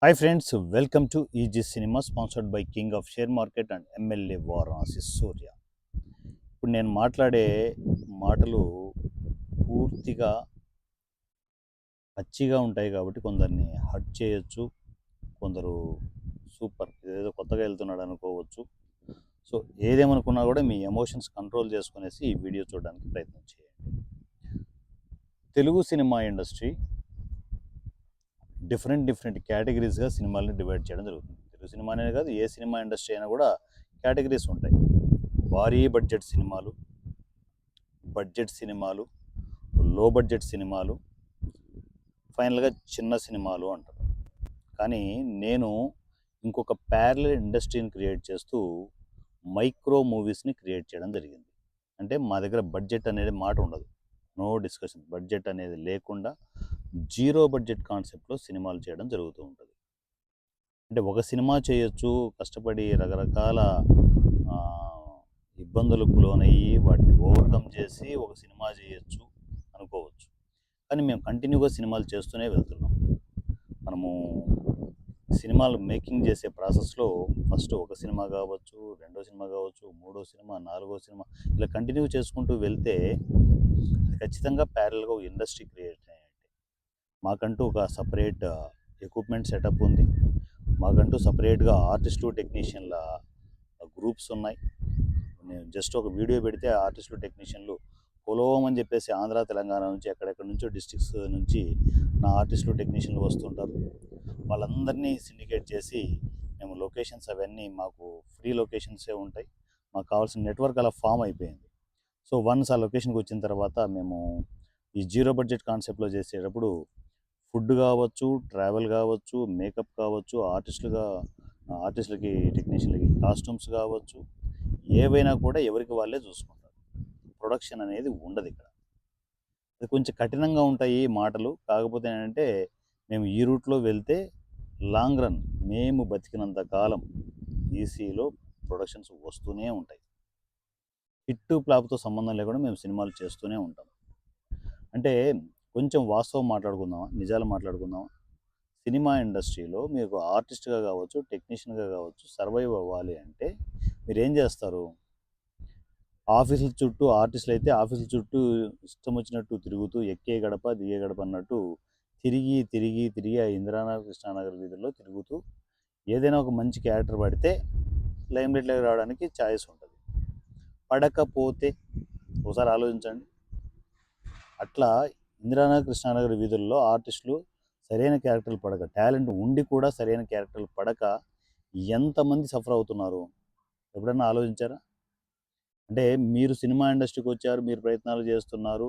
Hi friends, welcome to easy cinema sponsored by king of share market and MLA Varanasi Surya. ఇప్పుడు నేను మాట్లాడే మాటలు పూర్తిగా పచ్చిగా ఉంటాయి కాబట్టి కొందరిని హర్ట్ చేయొచ్చు, కొందరు సూపర్ ఇదేదో కొత్తగా వెళ్తున్నాడు అనుకోవచ్చు. సో ఏదేమనుకున్నా కూడా మీ ఎమోషన్స్ కంట్రోల్ చేసుకునేసి ఈ వీడియో చూడడానికి ప్రయత్నం చేయండి. తెలుగు సినిమా ఇండస్ట్రీ డిఫరెంట్ కేటగిరీస్గా సినిమాలని డివైడ్ చేయడం జరుగుతుంది. తెలుగు సినిమా అనే కాదు, ఏ సినిమా ఇండస్ట్రీ అయినా కూడా కేటగిరీస్ ఉంటాయి. భారీ బడ్జెట్ సినిమాలు, బడ్జెట్ సినిమాలు, లో బడ్జెట్ సినిమాలు, ఫైనల్గా చిన్న సినిమాలు అంటారు. కానీ నేను ఇంకొక ప్యారలల్ ఇండస్ట్రీని క్రియేట్ చేస్తూ మైక్రో మూవీస్ని క్రియేట్ చేయడం జరిగింది. అంటే మా దగ్గర బడ్జెట్ అనేది మాట ఉండదు, నో డిస్కషన్. బడ్జెట్ అనేది లేకుండా జీరో బడ్జెట్ కాన్సెప్ట్లో సినిమాలు చేయడం జరుగుతూ ఉంటుంది. అంటే ఒక సినిమా చేయొచ్చు, కష్టపడి రకరకాల ఆ, ఇబ్బందులకు లోనయ్యి వాటిని ఓవర్కమ్ చేసి ఒక సినిమా చేయొచ్చు అనుకోవచ్చు. కానీ మేము కంటిన్యూగా సినిమాలు చేస్తూనే వెళ్తున్నాం. మనము సినిమాలు మేకింగ్ చేసే ప్రాసెస్లో ఫస్ట్ ఒక సినిమా కావచ్చు, రెండో సినిమా కావచ్చు, మూడో సినిమా, నాలుగో సినిమా, ఇలా కంటిన్యూ చేసుకుంటూ వెళ్తే అది ఖచ్చితంగా ప్యారల్గా ఒక ఇండస్ట్రీ క్రియేట్ అయ్యాయి. మాకంటూ ఒక సపరేట్ ఎక్విప్మెంట్ సెటప్ ఉంది, మాకంటూ సపరేట్గా ఆర్టిస్టులు టెక్నీషియన్ల గ్రూప్స్ ఉన్నాయి. నేను జస్ట్ ఒక వీడియో పెడితే ఆర్టిస్టులు టెక్నీషియన్లు పొలోమని చెప్పేసి ఆంధ్ర తెలంగాణ నుంచి ఎక్కడెక్కడి నుంచో డిస్ట్రిక్ట్స్ నుంచి నా ఆర్టిస్టులు టెక్నీషియన్లు వస్తుంటారు. వాళ్ళందరినీ సిండికేట్ చేసి మేము లొకేషన్స్ అవన్నీ మాకు ఫ్రీ లొకేషన్సే ఉంటాయి. మాకు కావాల్సిన నెట్వర్క్ అలా ఫామ్ అయిపోయింది. సో వన్స్ ఆ లొకేషన్కి వచ్చిన తర్వాత మేము ఈ జీరో బడ్జెట్ కాన్సెప్ట్లో చేసేటప్పుడు ఫుడ్ కావచ్చు, ట్రావెల్ కావచ్చు, మేకప్ కావచ్చు, ఆర్టిస్టులకి టెక్నీషియన్లకి కాస్ట్యూమ్స్ కావచ్చు, ఏవైనా కూడా ఎవరికి వాళ్ళే చూసుకుంటారు. ప్రొడక్షన్ అనేది ఉండదు ఇక్కడ. అది కొంచెం కఠినంగా ఉంటాయి మాటలు. కాకపోతే ఏంటంటే మేము ఈ రూట్లో వెళ్తే లాంగ్ రన్ మేము బతికినంత కాలం ఈసీలో ప్రొడక్షన్స్ వస్తూనే ఉంటాయి. హిట్ ఫ్లాప్తో సంబంధం లేకుండా మేము సినిమాలు చేస్తూనే ఉంటాం. అంటే కొంచెం వాస్తవం మాట్లాడుకుందామా, నిజాలు మాట్లాడుకుందామా. సినిమా ఇండస్ట్రీలో మీకు ఆర్టిస్ట్గా కావచ్చు, టెక్నీషియన్గా కావచ్చు, సర్వైవ్ అవ్వాలి అంటే మీరు ఏం చేస్తారు? ఆఫీసుల చుట్టూ ఆర్టిస్టులు అయితే ఆఫీసుల చుట్టూ ఇష్టం వచ్చినట్టు తిరుగుతూ ఎక్కే గడప దిగే గడప అన్నట్టు తిరిగి ఆ ఇందిరానగర్, కృష్ణానగర్ వీధుల్లో తిరుగుతూ ఏదైనా ఒక మంచి క్యారెక్టర్ పడితే లైమ్లైట్లోకి రావడానికి ఛాయిస్ ఉంటుంది. పడకపోతే ఒకసారి ఆలోచించండి. అట్లా ఇందిరానగర్, కృష్ణానగర్ వీధుల్లో ఆర్టిస్టులు సరైన క్యారెక్టర్లు పడక, టాలెంట్ ఉండి కూడా సరైన క్యారెక్టర్లు పడక ఎంతమంది సఫర్ అవుతున్నారు ఎప్పుడన్నా ఆలోచించారా? అంటే మీరు సినిమా ఇండస్ట్రీకి వచ్చారు, మీరు ప్రయత్నాలు చేస్తున్నారు.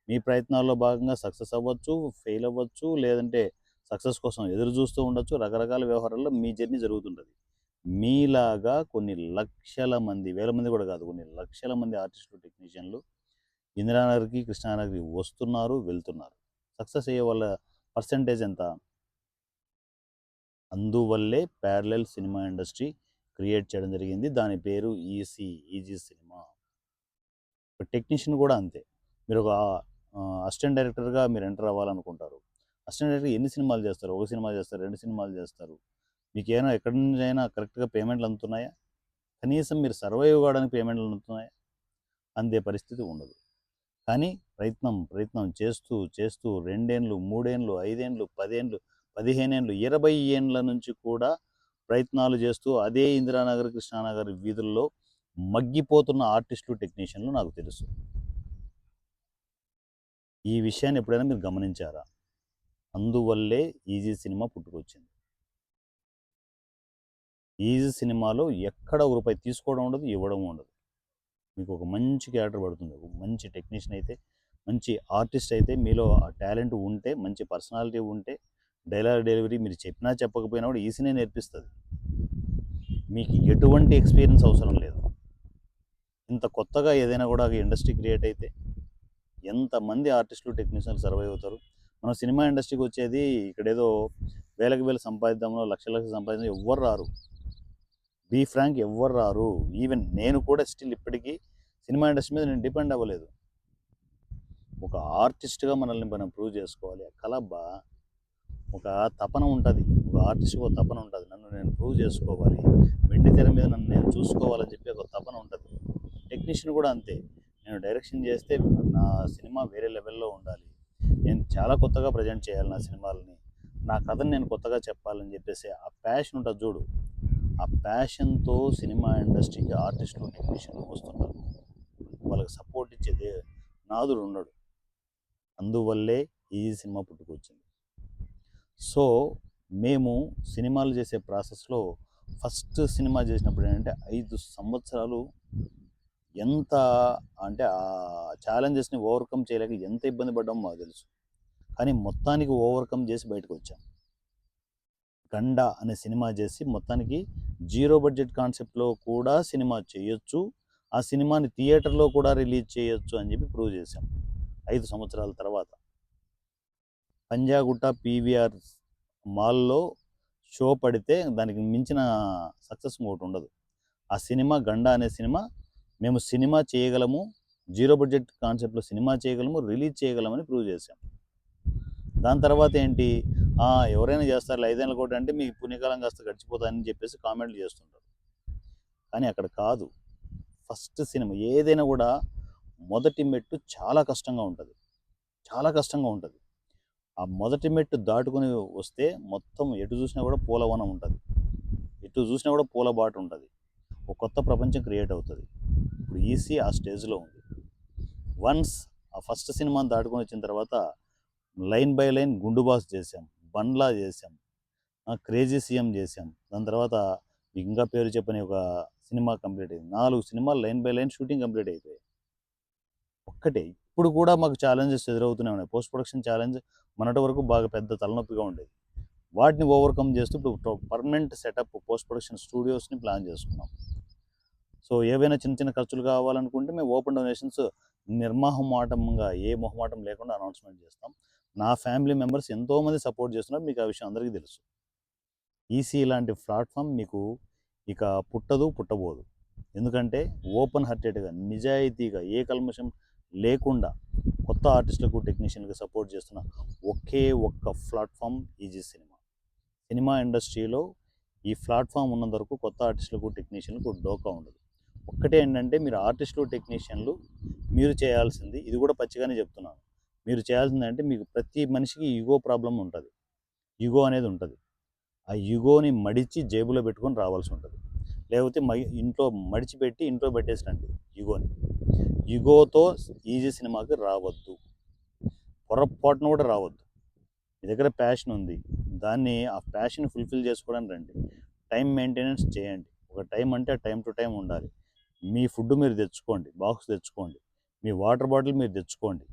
మీ ప్రయత్నాల్లో భాగంగా సక్సెస్ అవ్వచ్చు, ఫెయిల్ అవ్వచ్చు, లేదంటే సక్సెస్ కోసం ఎదురు చూస్తూ ఉండొచ్చు. రకరకాల వ్యవహారాల్లో మీ జర్నీ జరుగుతుంటుంది. మీలాగా కొన్ని లక్షల మంది, వేల మంది కూడా కాదు, కొన్ని లక్షల మంది ఆర్టిస్టులు, టెక్నీషియన్లు ఇందిరానగర్కి, కృష్ణానగర్కి వస్తున్నారు, వెళ్తున్నారు. సక్సెస్ అయ్యే వాళ్ళ పర్సంటేజ్ ఎంత? అందువల్లే ప్యారలల్ సినిమా ఇండస్ట్రీ క్రియేట్ చేయడం జరిగింది. దాని పేరు ఈజీ సినిమా. టెక్నీషియన్ కూడా అంతే. మీరు ఒక అసిస్టెంట్ డైరెక్టర్గా మీరు ఎంటర్ అవ్వాలనుకుంటారు. అసిస్టెంట్ డైరెక్టర్ ఎన్ని సినిమాలు చేస్తారు? ఒక సినిమా చేస్తారు, రెండు సినిమాలు చేస్తారు. మీకు ఏమైనా ఎక్కడి నుంచి అయినా కరెక్ట్గా పేమెంట్లు అందుతున్నాయా? కనీసం మీరు సర్వైవ్ కావడానికి పేమెంట్లు అందుతున్నాయా? అందే పరిస్థితి ఉండదు. కానీ ప్రయత్నం చేస్తూ 2 ఏళ్ళు, 3 ఏళ్ళు, 5 ఏళ్ళు, 10 ఏళ్ళు, 15 ఏళ్ళు, 20 ఏండ్ల నుంచి కూడా ప్రయత్నాలు చేస్తూ అదే ఇందిరానగర్, కృష్ణానగర్ వీధుల్లో మగ్గిపోతున్న ఆర్టిస్టులు, టెక్నీషియన్లు నాకు తెలుసు. ఈ విషయాన్ని ఎప్పుడైనా మీరు గమనించారా? అందువల్లే ఈజీ సినిమా పుట్టుకొచ్చింది. ఈజీ సినిమాలో ఎక్కడ ఒక రూపాయి తీసుకోవడం ఉండదు, ఇవ్వడం ఉండదు. మీకు ఒక మంచి క్యారెక్టర్ పడుతుంది, ఒక మంచి టెక్నీషియన్ అయితే, మంచి ఆర్టిస్ట్ అయితే, మీలో ఆ టాలెంట్ ఉంటే, మంచి పర్సనాలిటీ ఉంటే, డైలాగ్ డెలివరీ మీరు చెప్పినా చెప్పకపోయినా కూడా ఈజీనే నేర్పిస్తుంది. మీకు ఎటువంటి ఎక్స్పీరియన్స్ అవసరం లేదు. ఇంత కొత్తగా ఏదైనా కూడా ఇండస్ట్రీ క్రియేట్ అయితే ఎంతమంది ఆర్టిస్టులు, టెక్నీషియన్లు సర్వైవ్ అవుతారు. మనం సినిమా ఇండస్ట్రీకి వచ్చేది ఇక్కడేదో వేలకు సంపాదిద్దామో, లక్షలు సంపాదిద్దామో ఎవ్వరు రారు. బీ ఫ్రాంక్, ఎవ్వరు రారు. ఈవెన్ నేను కూడా స్టిల్ ఇప్పటికీ సినిమా ఇండస్ట్రీ మీద నేను డిపెండ్ ఒక ఆర్టిస్ట్గా మనల్ని మనం ప్రూవ్ చేసుకోవాలి. కలబ్బా, ఒక తపన ఉంటుంది, ఒక ఆర్టిస్ట్‌కి ఒక తపన ఉంటుంది. నన్ను నేను ప్రూవ్ చేసుకోవాలి, వెండి తెర మీద నన్ను నేను చూసుకోవాలని చెప్పి ఒక తపన ఉంటుంది. టెక్నీషియన్ కూడా అంతే. నేను డైరెక్షన్ చేస్తే నా సినిమా వేరే లెవెల్‌లో ఉండాలి. నేను చాలా కొత్తగా ప్రజెంట్ చేయాలి నా సినిమాలని. నా కథను నేను కొత్తగా చెప్పాలని చెప్పేసి ఆ ప్యాషన్ ఉంటుంది చూడు. ఆ ప్యాషన్‌తో సినిమా ఇండస్ట్రీకి ఆర్టిస్టులు, టెక్నీషియన్‌లు వస్తున్నారు. వాళ్ళకి సపోర్ట్ ఇచ్చేదే నాథుడు ఉండడు. అందువల్లే ఈ సినిమా పుట్టుకొచ్చింది. సో, మేము సినిమాలు చేసే ప్రాసెస్‌లో ఫస్ట్ సినిమా చేసినప్పుడు ఏంటంటే 5 సంవత్సరాలు ఎంత అంటే ఆ ఛాలెంజెస్‌ని ఓవర్‌కమ్ చేయలేక ఎంత ఇబ్బంది పడ్డామో మాకు తెలుసు. కానీ మొత్తానికి ఓవర్‌కమ్ చేసి బయటకొచ్చాం. 'గండ' అనే సినిమా చేసి మొత్తానికి జీరో బడ్జెట్ కాన్సెప్ట్‌లో కూడా సినిమా చేయొచ్చు. ఆ సినిమాని థియేటర్‌లో కూడా రిలీజ్ చేయొచ్చు అని చెప్పి ప్రూవ్ చేశాం 5 సంవత్సరాల తర్వాత. పంజాగుట్ట పీవీఆర్ మాల్‌లో షో పడితే దానికి మించిన సక్సెస్ ఇంకోటి ఉండదు. ఆ సినిమా 'గండ' అనే సినిమా మేము సినిమా చేయగలము, జీరో బడ్జెట్ కాన్సెప్ట్‌లో సినిమా చేయగలము, రిలీజ్ చేయగలమని ప్రూవ్ చేశాం. దాని తర్వాత ఏంటి, ఎవరైనా చేస్తారులే 5 ఏళ్ల కోటి అంటే మీ పుణ్యకాలం కాస్త గడిచిపోతుందని చెప్పేసి కామెంట్లు చేస్తుంటారు. కానీ అక్కడ కాదు. ఫస్ట్ సినిమా ఏదైనా కూడా మొదటి మెట్టు చాలా కష్టంగా ఉంటది. చాలా కష్టంగా ఉంటది. ఆ మొదటి మెట్టు దాటుకొని వస్తే మొత్తం ఎటు చూసినా కూడా పూలవనం ఉంటది. ఎటు చూసినా కూడా పూల బాట ఉంటది. ఒక కొత్త ప్రపంచం క్రియేట్ అవుతది. ఇప్పుడు 'ఈసీ' ఆ స్టేజ్‌లో ఉంది. వన్స్ ఆ ఫస్ట్ సినిమాని దాటుకొని వచ్చిన తర్వాత లైన్ బై లైన్ 'గుండు బాస్' చేశాం, 'బండ్లా' చేశాం, 'క్రేజీ సీఎం' చేశాం. దాని తర్వాత మీకు ఇంకా పేరు చెప్పని ఒక సినిమా కంప్లీట్ అయింది. 4 సినిమాలు line by line shooting complete అయిపోయాయి. ఒక్కటే ఇప్పుడు కూడా మాకు ఛాలెంజెస్ ఎదురవుతూనే ఉన్నాయి. పోస్ట్ ప్రొడక్షన్ ఛాలెంజ్ మొన్నటి వరకు బాగా పెద్ద తలనొప్పిగా ఉండేది. వాటిని ఓవర్‌కమ్ చేస్తూ ఇప్పుడు పర్మనెంట్ సెటప్ పోస్ట్ ప్రొడక్షన్ స్టూడియోస్‌ని ప్లాన్ చేసుకున్నాం. సో, ఏవైనా చిన్న చిన్న ఖర్చులు కావాలనుకుంటే మేము ఓపెన్ డొనేషన్స్ నిర్మొహమాటంగా ఏ మొహమాటం లేకుండా అనౌన్స్‌మెంట్ చేస్తాం. నా ఫ్యామిలీ మెంబర్స్ ఎంతోమంది సపోర్ట్ చేస్తున్నారు. మీకు ఆ విషయం అందరికీ తెలుసు. ఈసీ లాంటి ప్లాట్‌ఫార్మ్ మీకు ఇక పుట్టదు, పుట్టబోదు. ఎందుకంటే ఓపెన్ హార్టెడ్‌గా, నిజాయితీగా, ఏ కల్మషం లేకుండా కొత్త ఆర్టిస్టులకు, టెక్నీషియన్‌లకు సపోర్ట్ చేస్తున్న ఒకే ఒక్క ప్లాట్‌ఫార్మ్ ఈజీ సినిమా. సినిమా ఇండస్ట్రీలో ఈ ప్లాట్‌ఫార్మ్ ఉన్నంత వరకు కొత్త ఆర్టిస్టులకు, టెక్నీషియన్‌లకు డోకా ఉండదు. ఒక్కటే ఏంటంటే మీరు ఆర్టిస్టులు, టెక్నీషియన్‌లు మీరు చేయాల్సింది ఇది కూడా పచ్చిగానే చెప్తున్నాను. మీరు చేయాల్సిందంటే మీకు ప్రతి మనిషికి ఇగో ప్రాబ్లమ్ ఉంటది. ఇగో అనేది ఉంటది. ఆ ఇగోని మడిచి జేబులో పెట్టుకొని రావాల్సి ఉంటది. లేకపోతే ఇంట్లో మడిచిపెట్టి ఇంట్లో పెట్టేసి రండి ఇగోని. ఇగోతో ఈజీ సినిమాకి రావద్దు. పొరపాటున కూడా రావద్దు. మీ దగ్గర ప్యాషన్ ఉంది. దాన్ని ఆ ప్యాషన్ ఫుల్‌ఫిల్ చేసుకోవడానికి రండి. టైమ్ మెయింటెనెన్స్ చేయండి. ఒక టైం అంటే టైమ్ టు టైమ్ ఉండాలి. మీ ఫుడ్ మీరు తెచ్చుకోండి. బాక్స్ తెచ్చుకోండి. మీ వాటర్ బాటిల్ మీరు తెచ్చుకోండి.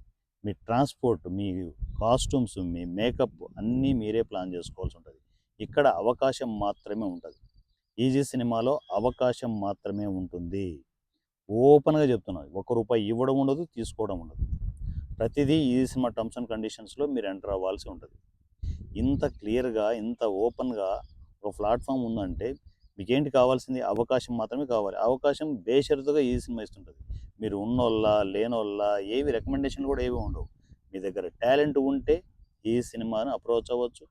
మీ ట్రాన్స్‌పోర్ట్, మీ కాస్ట్యూమ్స్, మీ మేకప్ అన్నీ మీరే ప్లాన్ చేసుకోవాల్సి ఉంటది. ఇక్కడ అవకాశం మాత్రమే ఉంటది. ఈజీ సినిమాలో అవకాశం మాత్రమే ఉంటుంది. ఓపెన్‌గా చెప్తున్నా. ఒక్క రూపాయి ఇవ్వడం ఉండదు, తీసుకోవడం ఉండదు. ప్రతిదీ ఈజీ సినిమా టర్మ్స్ అండ్ కండిషన్స్‌లో మీరు ఎంటర్ అవ్వాల్సి ఉంటది. ఇంత క్లియర్‌గా, ఇంత ఓపెన్‌గా ఒక ప్లాట్‌ఫార్మ్ ఉందంటే మీకేంటి కావాల్సింది? అవకాశం మాత్రమే కావాలి. అవకాశం బేషరతుగా ఈజీ సినిమా ఇస్తుంటది. మీరు ఉన్నోళ్ళా, లేనోళ్ళా ఏవి రికమెండేషన్‌లు కూడా ఏవి ఉండవు. మీ దగ్గర టాలెంట్ ఉంటే ఈ సినిమాని అప్రోచ్ అవ్వచ్చు.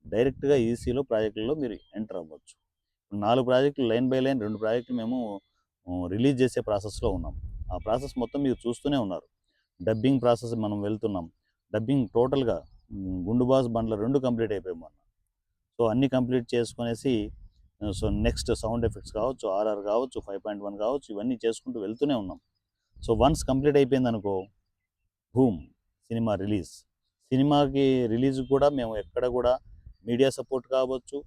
డైరెక్ట్‌గా ఈసీలో ప్రాజెక్టుల్లో మీరు ఎంటర్ అవ్వచ్చు. 4 ప్రాజెక్టులు లైన్ బై లైన్ 2 ప్రాజెక్టులు మేము రిలీజ్ చేసే ప్రాసెస్‌లో ఉన్నాం. ఆ ప్రాసెస్ మొత్తం మీరు చూస్తూనే ఉన్నారు. డబ్బింగ్ ప్రాసెస్ మనం వెళ్తున్నాం. డబ్బింగ్ టోటల్‌గా 'గుండు బాస్' బండ్ల 2 కంప్లీట్ అయిపోయాయి మొన్న. సో, అన్నీ కంప్లీట్ చేసుకొనేసి సో, నెక్స్ట్ సౌండ్ ఎఫెక్ట్స్ కావచ్చు, ఆర్ఆర్ కావచ్చు, 5.1 కావచ్చు, ఇవన్నీ చేసుకుంటూ వెళ్తూనే ఉన్నాం. సో, వన్స్ కంప్లీట్ అయిపోయిందనుకో, బూమ్! Cinema release. సినిమాకి రిలీజ్‌కి కూడా మేము ఎక్కడ కూడా మీడియా సపోర్ట్ కావచ్చు,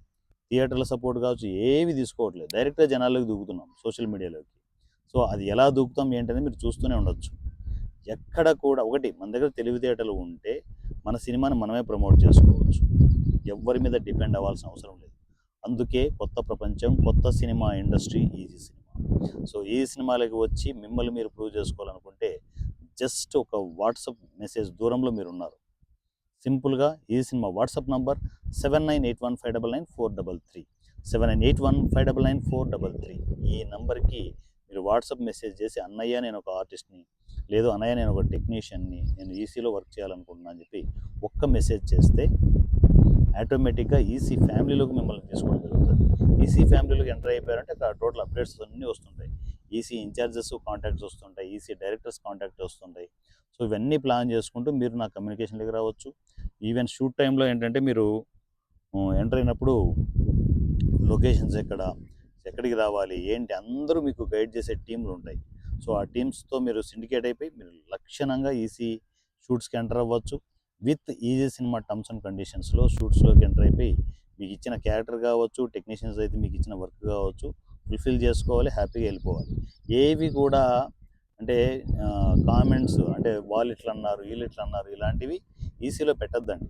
థియేటర్ల సపోర్ట్ కావచ్చు, ఏవి తీసుకోవట్లేదు. డైరెక్ట్‌గా జనాల్లోకి దూకుతున్నాం సోషల్ మీడియాలోకి. సో, అది ఎలా దూకుతాం ఏంటనేది మీరు చూస్తూనే ఉండొచ్చు. ఎక్కడ కూడా ఒకటి మన దగ్గర తెలివితేటలు ఉంటే మన సినిమాని మనమే ప్రమోట్ చేసుకోవచ్చు. ఎవ్వరి మీద డిపెండ్ అవ్వాల్సిన అవసరం లేదు. అందుకే కొత్త ప్రపంచం, కొత్త cinema industry easy cinema. So, ఈ సినిమాలకి వచ్చి మిమ్మల్ని మీరు ప్రూవ్ చేసుకోవాలనుకుంటే జస్ట్ ఒక వాట్సాప్ మెసేజ్ దూరంలో మీరున్నారు. సింపుల్‌గా ఈ సినిమా వాట్సాప్ నంబర్ 7981599433 7981599433 ఈ నంబర్‌కి మీరు వాట్సాప్ మెసేజ్ చేసి అన్నయ్య నేను ఒక ఆర్టిస్ట్‌ని, లేదు అన్నయ్య నేను ఒక టెక్నీషియన్‌ని, నేను ఈసీలో వర్క్ చేయాలనుకుంటున్నా అని చెప్పి ఒక్క మెసేజ్ చేస్తే ఆటోమేటిక్గా ఈసీ ఫ్యామిలీలోకి మిమ్మల్ని తీసుకోవడం జరుగుతుంది. ఈసీ ఫ్యామిలీలోకి ఎంటర్ అయిపోయారంటే అక్కడ టోటల్ అప్డేట్స్ అన్నీ వస్తుంటాయి. ఈసీ ఇన్ఛార్జెస్ కాంటాక్ట్స్ వస్తుంటాయి, ఈసీ డైరెక్టర్స్ కాంటాక్ట్ వస్తుంటాయి. సో ఇవన్నీ ప్లాన్ చేసుకుంటూ మీరు నా కమ్యూనికేషన్లోకి రావచ్చు. ఈవెన్ షూట్ టైంలో ఏంటంటే మీరు ఎంటర్ అయినప్పుడు లొకేషన్స్ ఎక్కడికి రావాలి ఏంటి అందరూ మీకు గైడ్ చేసే టీంలు ఉంటాయి. సో ఆ టీమ్స్తో మీరు సిండికేట్ అయిపోయి మీరు లక్షణంగా ఈసీ షూట్స్కి ఎంటర్ అవ్వచ్చు. With easy cinema terms and కండిషన్స్లో షూట్స్లోకి ఎంటర్ అయిపోయి మీకు ఇచ్చిన క్యారెక్టర్ కావచ్చు, టెక్నీషియన్స్ అయితే మీకు ఇచ్చిన వర్క్ కావచ్చు ఫుల్ఫిల్ చేసుకోవాలి, హ్యాపీగా వెళ్ళిపోవాలి. ఏవి కూడా అంటే కామెంట్స్ అంటే వాళ్ళు ఇట్లా అన్నారు వీళ్ళు ఇట్లా అన్నారు ఇలాంటివి ఈసీలో పెట్టద్దండి.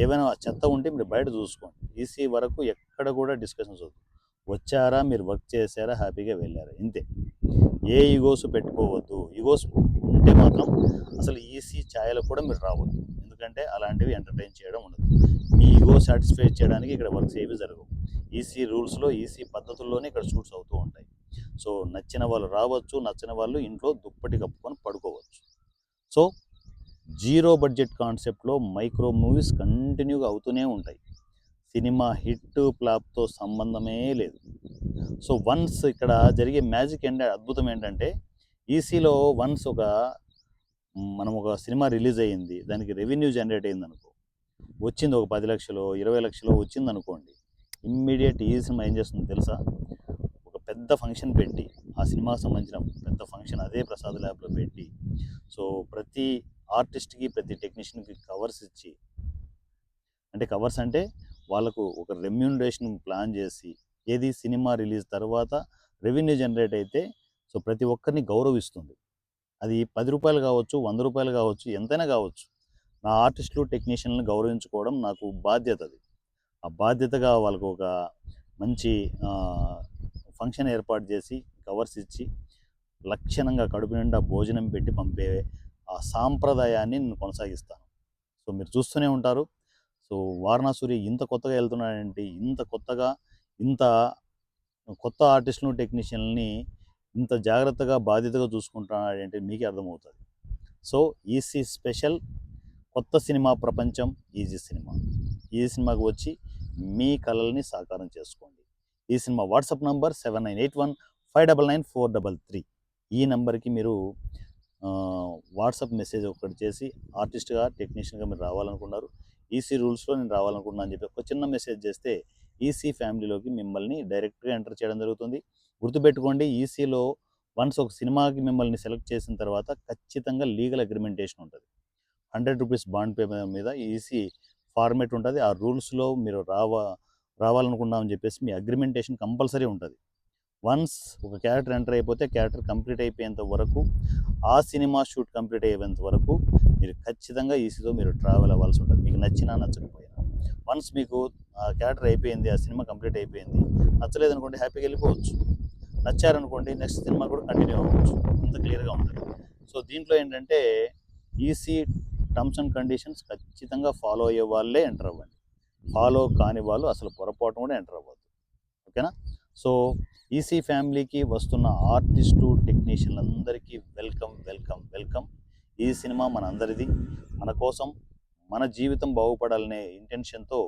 ఏవైనా చెత్త ఉంటే మీరు బయట చూసుకోండి. ఈసీ వరకు ఎక్కడ కూడా డిస్కషన్స్ వద్దు. వచ్చారా, మీరు వర్క్ చేశారా, హ్యాపీగా వెళ్ళారా, ఇంతే. ఏ ఈగోస్ పెట్టుకోవద్దు. ఈగోస్ ఉంటే మాత్రం అసలు ఈసీ ఛాయలకు కూడా మీరు రావద్దు. ఎందుకంటే అలాంటివి ఎంటర్టైన్ చేయడం ఉండదు. మీ ఈగో సాటిస్ఫై చేయడానికి ఇక్కడ వర్క్స్ ఏవి జరగవు. ఈసీ రూల్స్లో ఈసీ పద్ధతుల్లోనే ఇక్కడ షూట్స్ అవుతూ ఉంటాయి. సో నచ్చిన వాళ్ళు రావచ్చు, నచ్చిన వాళ్ళు ఇంట్లో దుప్పటి కప్పుకొని పడుకోవచ్చు. సో జీరో బడ్జెట్ కాన్సెప్ట్లో మైక్రో మూవీస్ కంటిన్యూగా అవుతూనే ఉంటాయి. సినిమా హిట్ ఫ్లాప్తో సంబంధమే లేదు. సో వన్స్ ఇక్కడ జరిగే మ్యాజిక్ అద్భుతం ఏంటంటే ఈసీలో వన్స్ మనం ఒక సినిమా రిలీజ్ అయ్యింది, దానికి రెవెన్యూ జనరేట్ అయింది అనుకో, వచ్చింది ఒక 10 లక్షలు 20 లక్షలు వచ్చింది అనుకోండి, ఇమ్మీడియట్ ఈ సినిమా ఏం చేస్తుంది తెలుసా? ఒక పెద్ద ఫంక్షన్ పెట్టి ఆ సినిమాకి సంబంధించిన పెద్ద ఫంక్షన్ అదే ప్రసాద్ ల్యాబ్లో పెట్టి సో ప్రతి ఆర్టిస్ట్కి ప్రతి టెక్నీషియన్కి కవర్స్ ఇచ్చి, అంటే కవర్స్ అంటే వాళ్ళకు ఒక రెమ్యూనరేషన్ ప్లాన్ చేసి ఏది సినిమా రిలీజ్ తర్వాత రెవెన్యూ జనరేట్ అయితే సో ప్రతి ఒక్కరిని గౌరవిస్తుంది. అది 10 రూపాయలు కావచ్చు, 100 రూపాయలు కావచ్చు, ఎంతైనా కావచ్చు. నా ఆర్టిస్టులు టెక్నీషియన్లను గౌరవించుకోవడం నాకు బాధ్యత. అది ఆ బాధ్యతగా వాళ్ళకు ఒక మంచి ఫంక్షన్ ఏర్పాటు చేసి కవర్స్ ఇచ్చి లక్షణంగా కడుపు నిండా భోజనం పెట్టి పంపే ఆ సాంప్రదాయాన్ని నేను కొనసాగిస్తాను. సో మీరు చూస్తూనే ఉంటారు. సో వారణాసూరి ఇంత కొత్తగా వెళ్తున్నాడంటే ఇంత కొత్త ఆర్టిస్టులను టెక్నీషియన్ని ఇంత జాగ్రత్తగా బాధ్యతగా చూసుకుంటున్నాడంటే మీకే అర్థమవుతుంది. సో ఈసీ స్పెషల్ కొత్త సినిమా ప్రపంచం ఈజీ సినిమా. ఈ సినిమాకి వచ్చి మీ కలల్ని సాకారం చేసుకోండి. ఈ సినిమా వాట్సాప్ నంబర్ 7981599433. ఈ నెంబర్కి మీరు వాట్సాప్ మెసేజ్ ఒకటి చేసి ఆర్టిస్ట్గా టెక్నీషియన్గా మీరు రావాలనుకున్నారు, ఈసీ రూల్స్లో నేను రావాలనుకున్నాను అని చెప్పి ఒక చిన్న మెసేజ్ చేస్తే ఈసీ ఫ్యామిలీలోకి మిమ్మల్ని డైరెక్ట్గా ఎంటర్ చేయడం జరుగుతుంది. గుర్తుపెట్టుకోండి, ఈసీలో వన్స్ ఒక సినిమాకి మిమ్మల్ని సెలెక్ట్ చేసిన తర్వాత ఖచ్చితంగా లీగల్ అగ్రిమెంటేషన్ ఉంటుంది. 100 రూపీస్ బాండ్ పేమెంట్ మీద ఈసీ ఫార్మేట్ ఉంటుంది. ఆ రూల్స్లో మీరు రావాలనుకున్నామని చెప్పేసి మీ అగ్రిమెంటేషన్ కంపల్సరీ ఉంటుంది. వన్స్ ఒక క్యారెక్టర్ ఎంటర్ అయిపోతే క్యారెక్టర్ కంప్లీట్ అయిపోయేంత వరకు, ఆ సినిమా షూట్ కంప్లీట్ అయ్యేంత వరకు మీరు ఖచ్చితంగా ఈసీతో మీరు ట్రావెల్ అవ్వాల్సి ఉంటుంది. మీకు నచ్చినా నచ్చకపోయినా వన్స్ మీకు ఆ క్యారెక్టర్ అయిపోయింది, ఆ సినిమా కంప్లీట్ అయిపోయింది, నచ్చలేదనుకోండి హ్యాపీగా వెళ్ళిపోవచ్చు. నచ్చారనుకోండి నెక్స్ట్ సినిమా కూడా కంటిన్యూ అవ్వచ్చు. అంత క్లియర్గా ఉంటుంది. సో దీంట్లో ఏంటంటే ఈసీ టర్మ్స్ అండ్ కండిషన్స్ ఖచ్చితంగా ఫాలో అయ్యే వాళ్ళే ఎంటర్ అవ్వండి. ఫాలో కాని వాళ్ళు అసలు పొరపాటు కూడా ఎంటర్ అవ్వద్దు. ఓకేనా? సో ఈసీ ఫ్యామిలీకి వస్తున్న ఆర్టిస్టు టెక్నీషియన్లందరికీ వెల్కమ్ వెల్కమ్ వెల్కమ్. ఈ సినిమా మనందరిది, మన కోసం, మన జీవితం బాగుపడాలనే ఇంటెన్షన్తో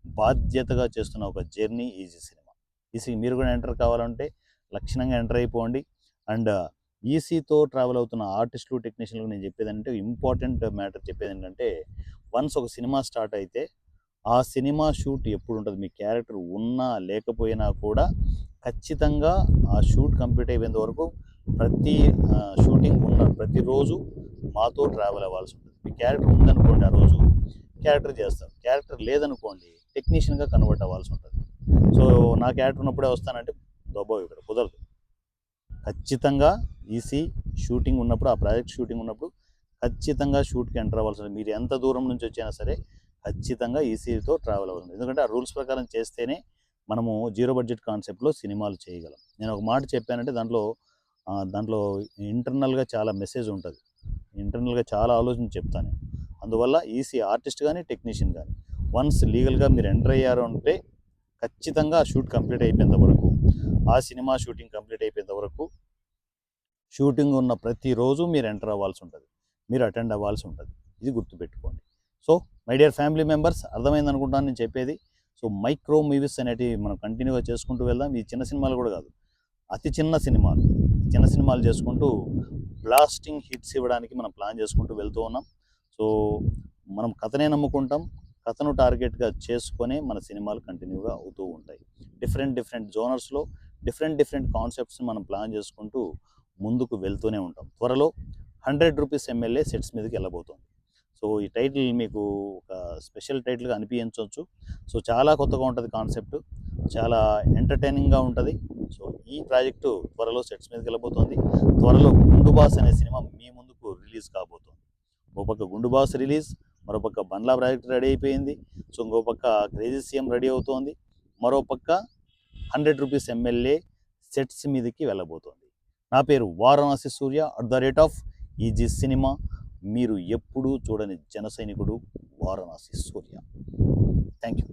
బాధ్యతగా చేస్తున్న ఒక జర్నీ ఈజీ సినిమా. ఈసీ మీరు కూడా ఎంటర్ కావాలంటే లక్షణంగా ఎంటర్ అయిపోండి. అండ్ ఈసీతో ట్రావెల్ అవుతున్న ఆర్టిస్టులు టెక్నీషియన్లకు నేను చెప్పేది అంటే ఇంపార్టెంట్ మ్యాటర్ చెప్పేది ఏంటంటే వన్స్ ఒక సినిమా స్టార్ట్ అయితే ఆ సినిమా షూట్ ఎప్పుడు ఉంటుంది, మీ క్యారెక్టర్ ఉన్నా లేకపోయినా కూడా ఖచ్చితంగా ఆ షూట్ కంప్లీట్ అయిపోయేంత వరకు ప్రతి షూటింగ్ ఉన్న ప్రతిరోజు మాతో ట్రావెల్ అవ్వాల్సి ఉంటుంది. మీ క్యారెక్టర్ ఉందనుకోండి ఆ రోజు క్యారెక్టర్ చేస్తారు, క్యారెక్టర్ లేదనుకోండి టెక్నీషియన్గా కన్వర్ట్ అవ్వాల్సి ఉంటుంది. సో నా క్యారెక్టర్ ఉన్నప్పుడే వస్తానంటే దొబ్బో ఇక్కడ కుదరదు. ఖచ్చితంగా ఈసీ షూటింగ్ ఉన్నప్పుడు, ఆ ప్రాజెక్ట్ షూటింగ్ ఉన్నప్పుడు ఖచ్చితంగా షూట్కి ఎంటర్ అవ్వాల్సి ఉంటుంది. మీరు ఎంత దూరం నుంచి వచ్చినా సరే ఖచ్చితంగా ఈసీతో ట్రావెల్ అవుతుంది. ఎందుకంటే ఆ రూల్స్ ప్రకారం చేస్తేనే మనము జీరో బడ్జెట్ కాన్సెప్ట్లో సినిమాలు చేయగలం. నేను ఒక మాట చెప్పానంటే దాంట్లో ఇంటర్నల్గా చాలా మెసేజ్ ఉంటుంది, ఇంటర్నల్గా చాలా ఆలోచన చెప్తాను. అందువల్ల ఈసీ ఆర్టిస్ట్ కానీ టెక్నీషియన్ కానీ వన్స్ లీగల్గా మీరు ఎంటర్ అయ్యారు అంటే ఖచ్చితంగా షూట్ కంప్లీట్ అయిపోయేంత వరకు, ఆ సినిమా షూటింగ్ కంప్లీట్ అయిపోయేంత వరకు షూటింగ్ ఉన్న ప్రతిరోజు మీరు ఎంటర్ అవ్వాల్సి ఉంటుంది, మీరు అటెండ్ అవ్వాల్సి ఉంటుంది. ఇది గుర్తుపెట్టుకోండి. So my dear family members, అర్థమైంది అనుకుంటాను నేను చెప్పేది. సో మైక్రో మూవీస్ అనేటివి మనం కంటిన్యూగా చేసుకుంటూ వెళ్దాం. ఈ చిన్న సినిమాలు కూడా కాదు, అతి చిన్న సినిమాలు, చిన్న సినిమాలు చేసుకుంటూ బ్లాస్టింగ్ హిట్స్ ఇవ్వడానికి మనం ప్లాన్ చేసుకుంటూ వెళ్తూ ఉన్నాం. సో మనం కథనే నమ్ముకుంటాం, కథను టార్గెట్గా చేసుకొని మన సినిమాలు కంటిన్యూగా అవుతూ ఉంటాయి. డిఫరెంట్ జోనర్స్లో డిఫరెంట్ కాన్సెప్ట్స్ని మనం ప్లాన్ చేసుకుంటూ ముందుకు వెళ్తూనే ఉంటాం. త్వరలో 100 రూపీస్ ఎమ్మెల్యే సెట్స్ మీదకి వెళ్ళబోతోంది. సో ఈ టైటిల్ మీకు ఒక స్పెషల్ టైటిల్గా అనిపించవచ్చు. సో చాలా కొత్తగా ఉంటుంది కాన్సెప్ట్, చాలా ఎంటర్టైనింగ్గా ఉంటుంది. సో ఈ ప్రాజెక్టు త్వరలో సెట్స్ మీదకి వెళ్ళబోతోంది. త్వరలో గుండు బాస్ అనే సినిమా మీ ముందుకు రిలీజ్ కాబోతోంది. ఒక పక్క గుండు బాస్ రిలీజ్, మరోపక్క బండ్లా ప్రాజెక్ట్ రెడీ అయిపోయింది. సో ఇంకో పక్క క్రేజీ సీఎం రెడీ అవుతోంది. మరోపక్క 100 రూపీస్ ఎమ్మెల్యే సెట్స్ మీదకి వెళ్ళబోతోంది. నా పేరు వారణాసి సూర్య @ఈజీ సినిమా. మీరు ఎప్పుడూ చూడని జన సైనికుడు వారణాసి సూర్య. Thank you.